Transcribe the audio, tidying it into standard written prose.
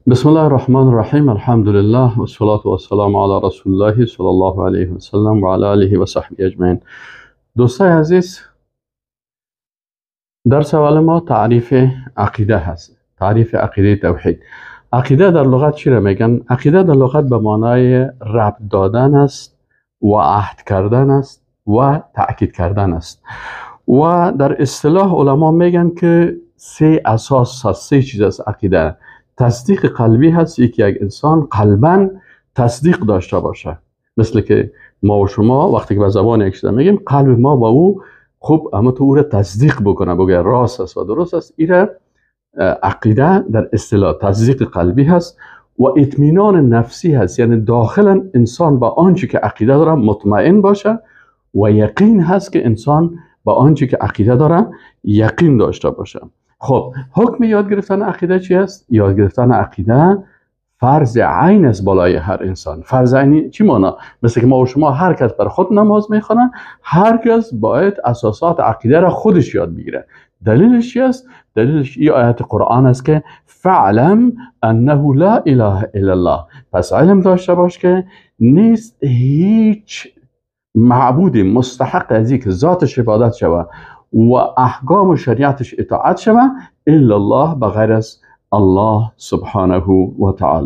بسم الله الرحمن الرحیم. الحمد لله و الصلاة والسلام علی رسول الله صلی الله علیه و سلم و علی آله و صحبه اجمعین. دوستای عزیز، درس اول ما تعریف عقیده هست. تعریف عقیده توحید. عقیده در لغت چی را میگن؟ عقیده در لغت به معنای ربط دادن است و عهد کردن است و تأکید کردن است. و در اصطلاح علما میگن که سه اساس هست، سه چیز است عقیده. تصدیق قلبی هست، یک انسان قلباً تصدیق داشته باشه، مثل که ما و شما وقتی که به زبان یک چیز میگیم قلب ما با او خوب اما تو او را تصدیق بکنه، بگه راست است و درست است. این عقیده در اصطلاح تصدیق قلبی هست. و اطمینان نفسی هست، یعنی داخلا انسان با آنچه که عقیده داره مطمئن باشه و یقین هست که انسان با آنچه که عقیده داره یقین داشته باشه. خب حکم یاد گرفتن عقیده چی است؟ یاد گرفتن عقیده فرض عین است بالای هر انسان. فرض عین چی معنی؟ مثل که ما و شما هر کس بر خود نماز میخونه، هر کس باید اساسات عقیده را خودش یاد بگیره. دلیلش چی است؟ دلیلش این آیت قرآن است که فعلم انه لا اله الا الله. پس علم داشته باش که نیست هیچ معبود مستحق از اینکه ذاتش عبادت شوه و احکام و شریعتش اطاعت شوه الا الله، بغیر از الله سبحانه و تعالی.